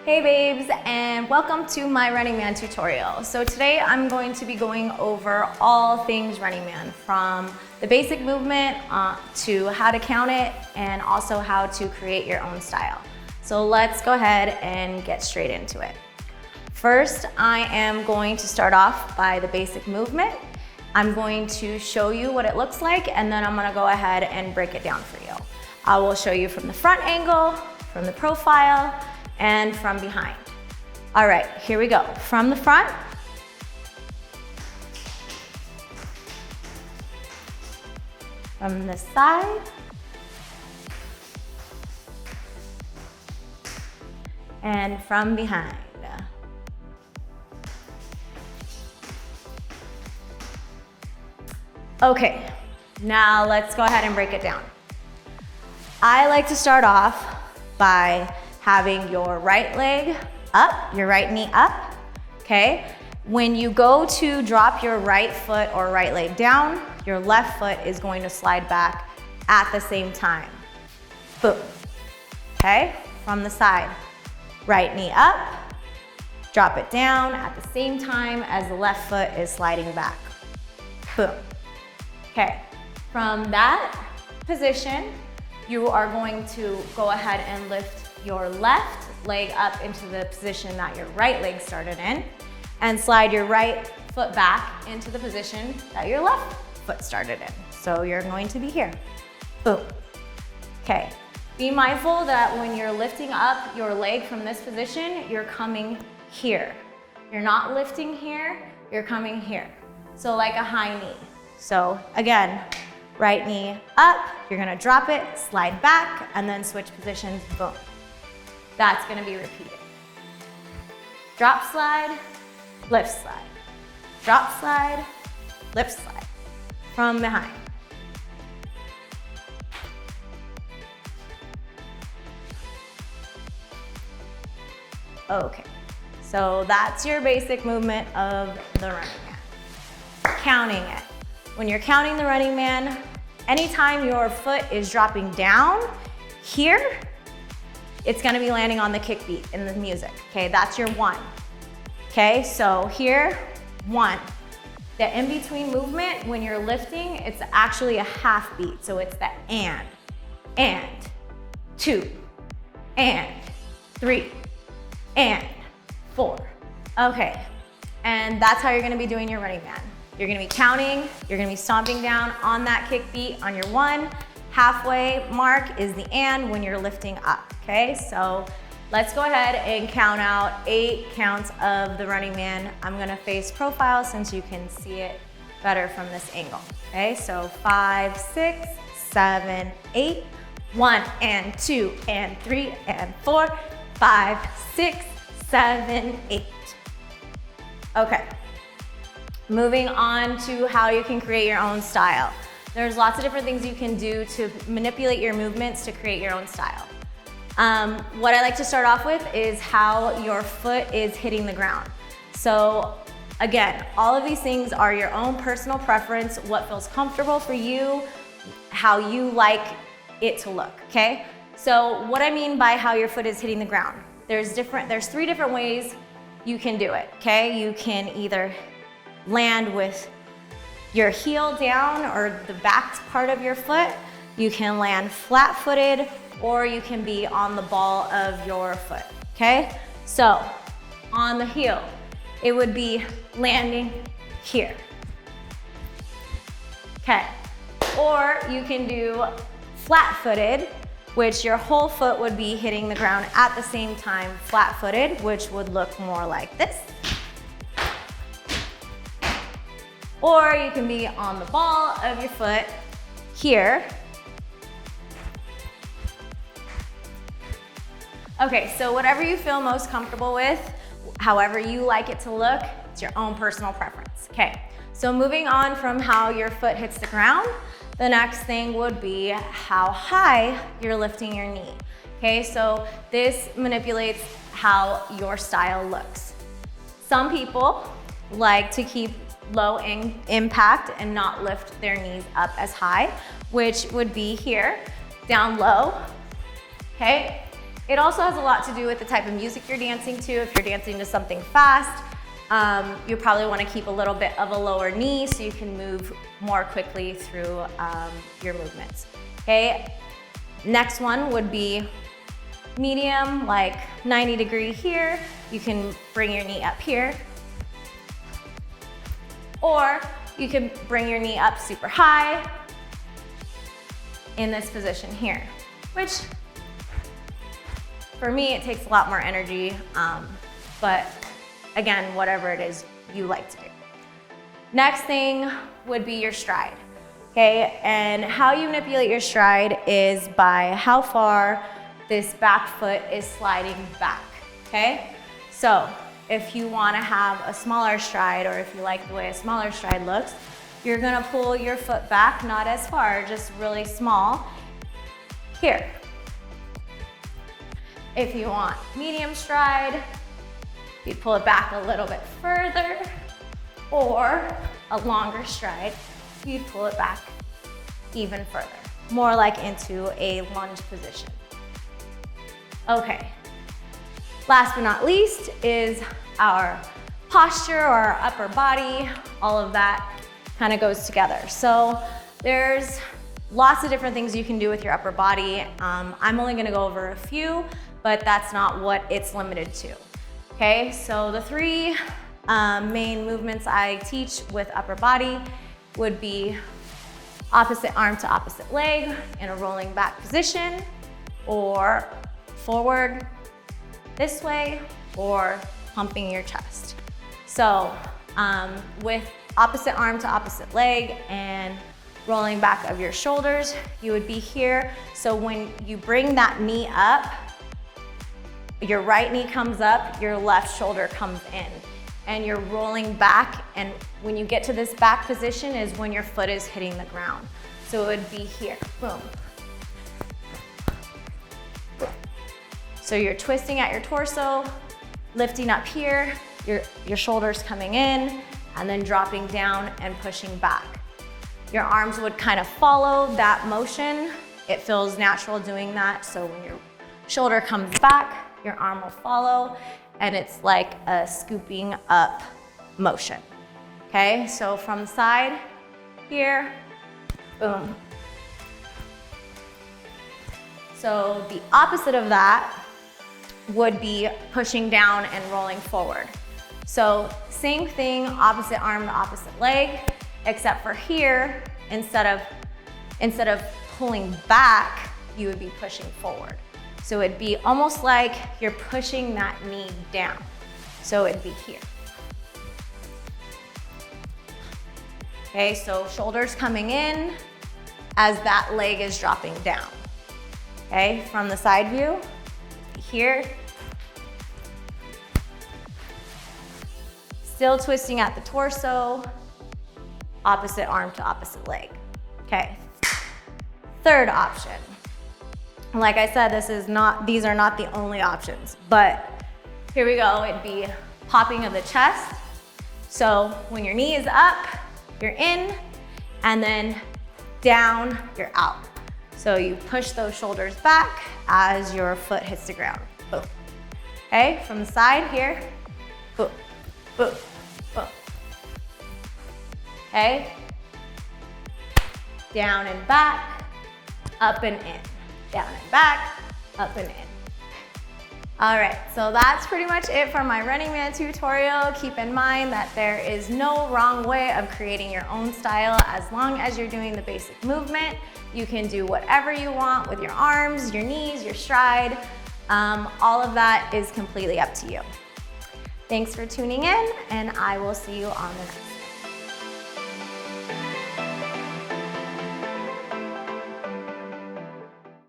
Hey babes, and welcome to my Running Man tutorial. So today I'm going to be going over all things Running Man, from the basic movement to how to count it, and also how to create your own style. So let's go ahead and get straight into it. First, I am going to start off by the basic movement. I'm going to show you what it looks like, and then I'm gonna go ahead and break it down for you. I will show you from the front angle, from the profile, and from behind. All right, here we go. From the front, from the side, and from behind. Okay, now let's go ahead and break it down. I like to start off by having your right leg up, your right knee up, okay? When you go to drop your right foot or right leg down, your left foot is going to slide back at the same time. Boom, okay? From the side, right knee up, drop it down at the same time as the left foot is sliding back. Boom, okay? From that position, you are going to go ahead and lift your left leg up into the position that your right leg started in, and slide your right foot back into the position that your left foot started in. So you're going to be here. Boom. Okay. Be mindful that when you're lifting up your leg from this position, you're coming here. You're not lifting here, you're coming here. So like a high knee. So again, right knee up, you're gonna drop it, slide back, and then switch positions, boom. That's gonna be repeated. Drop slide, lift slide. Drop slide, lift slide. From behind. Okay, so that's your basic movement of the Running Man. Counting it. When you're counting the Running Man, anytime your foot is dropping down here, it's gonna be landing on the kick beat in the music, okay? That's your one, okay? So here, one. The in-between movement, when you're lifting, it's actually a half beat, so it's the and, two, and, three, and, four. Okay, and that's how you're gonna be doing your Running Man. You're gonna be counting, you're gonna be stomping down on that kick beat on your one. Halfway mark is the and when you're lifting up, okay? So let's go ahead and count out 8 counts of the Running Man. I'm gonna face profile since you can see it better from this angle, okay? So 5, 6, 7, 8. 1 and 2 and 3 and 4, 5, 6, 7, 8. Okay. Moving on to how you can create your own style. There's lots of different things you can do to manipulate your movements to create your own style. What I like to start off with is how your foot is hitting the ground. So again, all of these things are your own personal preference, what feels comfortable for you, how you like it to look, okay? So what I mean by how your foot is hitting the ground, there's 3 different ways you can do it, okay? You can either land with your heel down or the back part of your foot. You can land flat-footed, or you can be on the ball of your foot, okay? So on the heel, it would be landing here, okay? Or you can do flat-footed, which your whole foot would be hitting the ground at the same time, flat-footed, which would look more like this. Or you can be on the ball of your foot here. Okay, so whatever you feel most comfortable with, however you like it to look, it's your own personal preference. Okay, so moving on from how your foot hits the ground, the next thing would be how high you're lifting your knee. Okay, so this manipulates how your style looks. Some people like to keep low impact and not lift their knees up as high, which would be here, down low, okay? It also has a lot to do with the type of music you're dancing to. If you're dancing to something fast, you probably want to keep a little bit of a lower knee so you can move more quickly through your movements. Okay, next one would be medium, like 90-degree here. You can bring your knee up here, or you can bring your knee up super high in this position here, which for me, it takes a lot more energy, but again, whatever it is you like to do. Next thing would be your stride, okay? And how you manipulate your stride is by how far this back foot is sliding back, okay? So if you wanna have a smaller stride, or if you like the way a smaller stride looks, you're gonna pull your foot back, not as far, just really small, here. If you want medium stride, you pull it back a little bit further, or a longer stride, you pull it back even further, more like into a lunge position. Okay, last but not least is our posture, or our upper body. All of that kind of goes together. So there's lots of different things you can do with your upper body. I'm only gonna go over a few, but that's not what it's limited to. Okay, so the three main movements I teach with upper body would be opposite arm to opposite leg in a rolling back position, or forward this way, or pumping your chest. So with opposite arm to opposite leg and rolling back of your shoulders, you would be here. So when you bring that knee up, your right knee comes up, your left shoulder comes in, and you're rolling back, and when you get to this back position is when your foot is hitting the ground. So it would be here, boom. So you're twisting at your torso, lifting up here, your shoulders coming in, and then dropping down and pushing back. Your arms would kind of follow that motion. It feels natural doing that, so when your shoulder comes back, your arm will follow, and it's like a scooping up motion. Okay, so from the side, here, boom. So the opposite of that would be pushing down and rolling forward. So same thing, opposite arm to opposite leg, except for here, instead of pulling back, you would be pushing forward. So it'd be almost like you're pushing that knee down. So it'd be here. Okay, so shoulders coming in as that leg is dropping down. Okay, from the side view, here. Still twisting at the torso, opposite arm to opposite leg. Okay, third option. Like I said, these are not the only options, but here we go. It'd be popping of the chest. So when your knee is up, you're in, and then down, you're out. So you push those shoulders back as your foot hits the ground. Boom. Okay, from the side here, boom, boom, boom. Okay, down and back, up and in. Down and back, up and in. All right, so that's pretty much it for my Running Man tutorial. Keep in mind that there is no wrong way of creating your own style as long as you're doing the basic movement. You can do whatever you want with your arms, your knees, your stride. All of that is completely up to you. Thanks for tuning in, and I will see you on the next